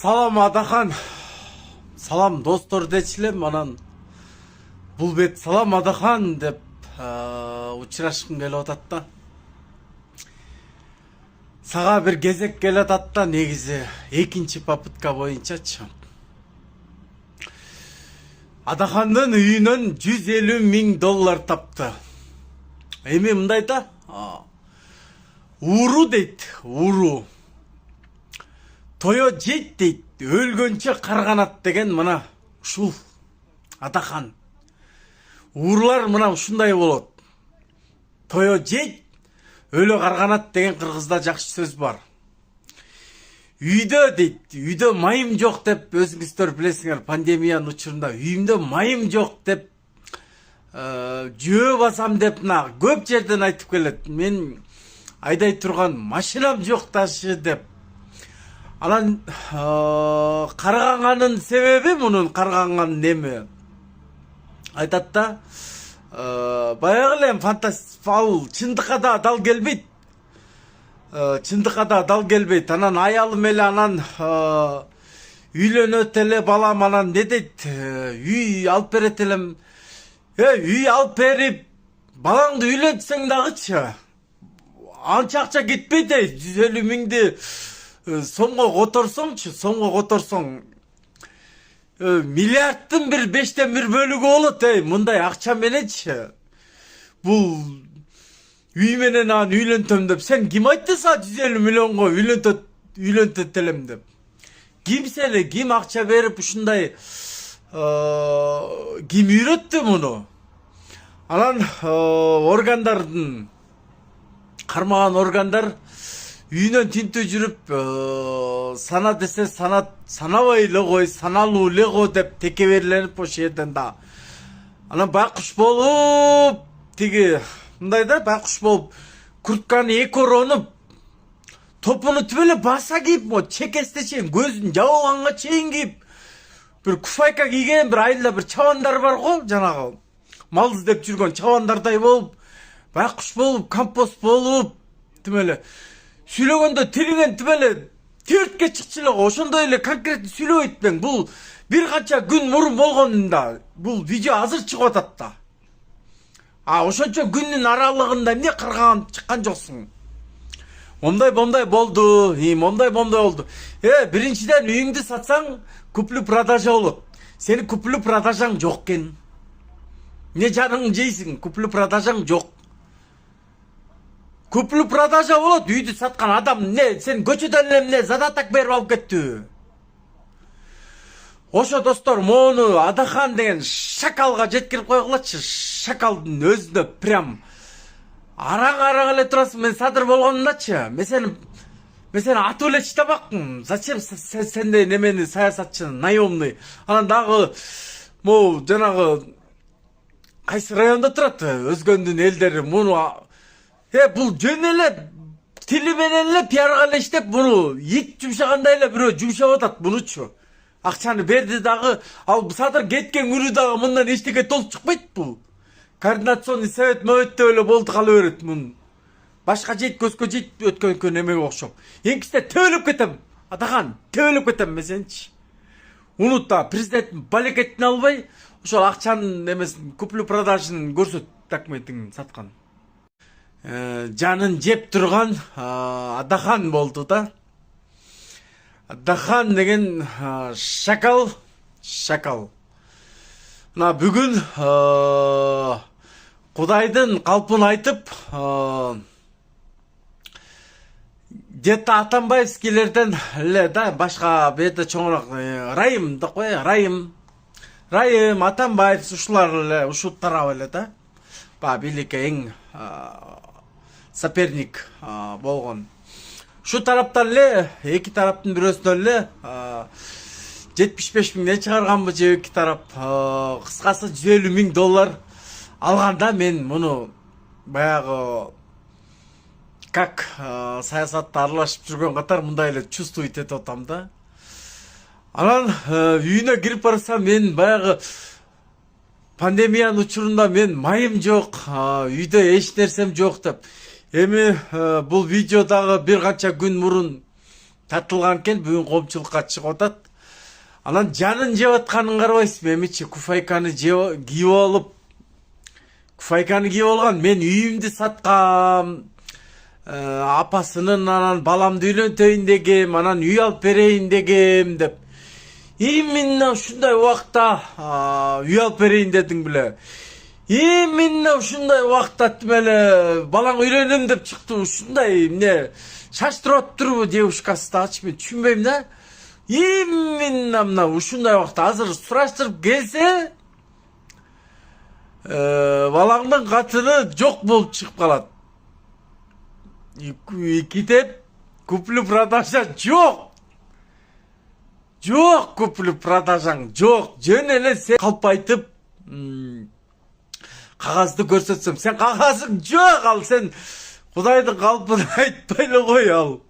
Салам Адахан, салам достор дечилем, анан бул бет салам Адахан деп учурашкым келип атат да. Сага бир кезек келип атат да, негизи экинчи попытка боюнчачы. Адахандын үйүнөн $150,000 тапты. Эми мындай да, уру дейт, уру. Тойо жейт дейт, өлгөнчө карганат деген мына ушул Адахан. Урлар мына ушундай болот. Тойо жейт, өлө карганат деген кыргызда жакшы сөз бар. Үйдө дейт, үйдө майым жок деп өзүңүздөр билесиңер, пандемиянын учурунда үйүмдө майым жок деп жөө басам деп мына көп жерден айтып келет. Мен айдай турган машинам жок ташы деп. Анан карганганын себеби, мунун карганганын неме айтат да, баягы эле фантастикал чындыкка да дал келбейт. Чындыкка да дал келбейт. Анан аялым эле анан үйлөнөт эле балам, анан не дейт, үй алып берет элем. Үй алып берип балаңды үйлөнтсең дагычы анча акча кетпейт, 150,000 сомго которсоңчу, сомго которсоң миллиардтын бир 5/1 бөлүгү болот. Мындай акча мененчи бул үй менен аны үйлөнтөм деп сен ким айтты са 150 миллионго үйлөнтөт элем деп? Ким сени, ким акча берип ушундай ким үйрөттү муну? Анан органдардын, кармаган органдар үйүнөн тинтүү жүрүп, сана десе санабай эле кой, саналуу эле го деп текеберленип ошол жерден да. Анан байкуш болуп, тиги мындай да, байкуш болуп, куртканы эки оронуп, топуну түбөлө баса кийип, чекесте чейин, көзүн жабылганга чейин кийип, бир куфайка кийген, бир айылда бир чабандар бар го, жанагы мал издеп жүргөн чабандардай болуп, байкуш болуп, компост болуп, түбөлө сүйлөгөндө тилиңен түбөлө төрткө чыкчу эле го, ошондой эле конкретно сүйлөбөйт мен. Бул бир канча күн мурун болгонунда, бул видео азыр чыгып атат да. Ошончо күндүн аралыгында эмне кырган чыккан жоксуң? Мондай болду, мондай болду. Биринчиден үйүңдү сатсаң, куплю продажа болот. Сени куплю продажаң жок экен. Не жаның жейсиң, куплю продажаң жок. Куплю продажа болот, үйдү саткан адам не, сен көчөдөн эле эмне задаток берип алып кеттү. Ошо достор, мону Адахан деген шакалга жеткирип койгулачы. Шакалдын өзүнө прям араң эле турасың. Мен садыр болгонумдачы, мен сени атып эле чыдабакмын. Зачем сендей немени, саясатчы, наемный. Анан дагы могу жанагы кайсы райондо турат, өзгөндүн элдери муну бул жөн эле тили менен эле пиарга эле иштеп, муну ит жумшагандай эле бирөө жумшап атат мунучу. Акчаны берди дагы, ал садыр кеткен күнү дагы мындан эчтеке толуп чыкпайт бул. Координационный совет мөбөттө эле болду кала берет мун. Башка жейт, көзгө жейт өткөн эмеге окшоп. Эңкисте төөлүп кетем. Адахан, төөлүп кетем мен сенчи. Унут да, президенттин балекетин албай, ошол акчанын эмесин, куплю продажын көрсөт документин саткан. Жанын жеп турган Адахан болду да. Адахан деген шакал. Мына бүгүн Кудайдын калпын айтып, где-то Атамбаевскийлерден эле да, башка беде чоңураак Райым да кой, Райым, Атамбаев ушулар эле, ушул тарап эле да. Бийликке эң соперник болгон. Шу тараптан эле, эки тараптын бирөөсүнөн эле 75,000 чыгарганбы же эки тарап, кыскасы $150,000 алганда мен муну баягы как саясатта аралашып жүргөн катар мындай эле чувствовать этип атам да. Анан үйүнө кирип барсам, мен баягы пандемиянын учурунда мен майым жок, үйдө эч нерсем жок деп. Эми бул видеодагы бир канча күн мурун тартылган экен, бүгүн коомчулукка чыгып атат. Анан жанын жеп атканын карабайсызбы? Эмичи куфайканы кийип алып, куфайканы кийип алган, мен үйүмдү саткам, апасынын анан баламды үйлөнтөйүн дегем, анан үй алып берейин дегем деп. Именно ушундай убакта үй алып берейин дедиң беле. Именно ушундай убакта эле балаң үйлөнөм деп чыкты. Ушундай эмне шаштырып турбу девушкасы дагычы, мен түшүнбөйм да. Именно мына ушундай убакта азыр сураштырып келсе, балаңдын катыны жок болуп чыгып калат. Китеп куплю-продажа жок. Жок, куплю-продажаң жок. Жөн эле сен калп айтып, кагазды көрсөтсөм, сен кагазың жок, ал сен Кудайдын калпын айтпай эле кой ал.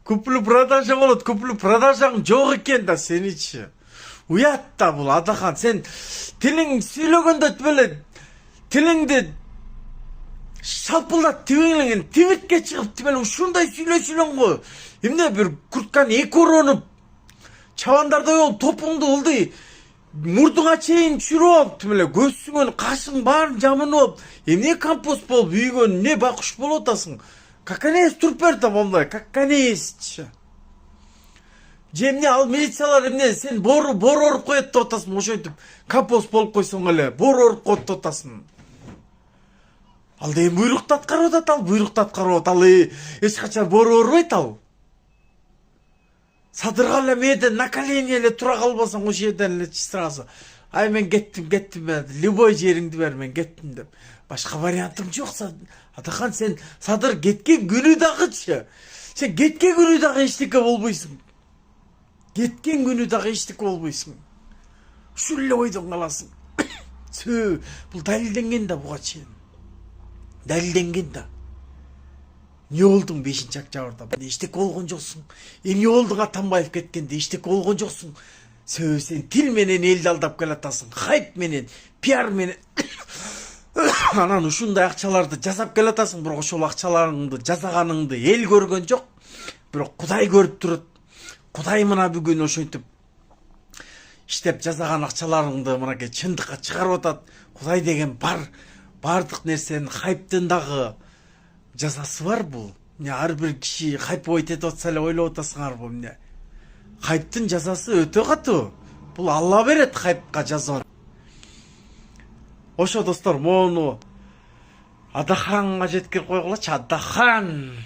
Куплю-продажа болот, куплю-продажаң жок экен да сеничи. Уят да бул Адахан, сен тилиң сүйлөгөндө беле тилиңди шалпылдат тибиңен тибитке чыгып тимеле ушундай сүйлөшүлөң го. Эмне бир куртканы эки оронуп, чабандардай болуп топуңду ылдый мурдуңа чейин түшүрүп алып, тимеле көзүңөн кашың баарын жамынып алып, эмне компост болуп үйгөн эмне бакуш болуп атасың? Каканес туруп бер да момдай, каканесчи. Же эмне ал милициялар эмне сен бор оруп коет деп атасың, ошентип компост болуп койсоң эле бор оруп коет деп атасың. Ал деген буйрукту аткарып атат, ал буйрукту аткарып атат, ал эч качан бор орубайт ал. Садырга эле меден на колени эле тура калбасаң ошол жерден эле сразу. Ай мен кеттим, любой жериңди бер, мен кеттим деп. Башка вариантым жок. Адахан, сен садыр кеткен күнү дагычы. Сен кеткен күнү дагы эчтеке болбойсуң. Кеткен күнү дагы эчтеке болбойсуң. Ушул эле ойдон каласың. Сөө, бул далилденген да буга чейин. Далилденген да. Не болдуң 5-октябрда? Эчтеке болгон жоксуң. Эмне болду Атамбаев кеткенде? Эчтеке болгон жоксуң. Сөө, сен тил менен элди алдап келатасың. Хайп менен, пиар менен. Анан ушундай акчаларды жасап келатасың, бирок ошол акчаларыңды жасаганыңды эл көргөн жок. Бирок Кудай көрүп турат. Кудай мына бүгүн ошентип иштеп жасаган акчаларыңды мынакей чындыкка чыгарып атат. Кудай деген бардык нерсенин хайптын дагы жазасы бар бул. Ар бир киши хайп этип атса эле ойлоп атасыңарбы эмне? Хайптын жазасы өтө катуу. Бул Алла берет хайпка жазуу. Ошо достор, мону Адаханга жеткирип койгулачы. Адахан.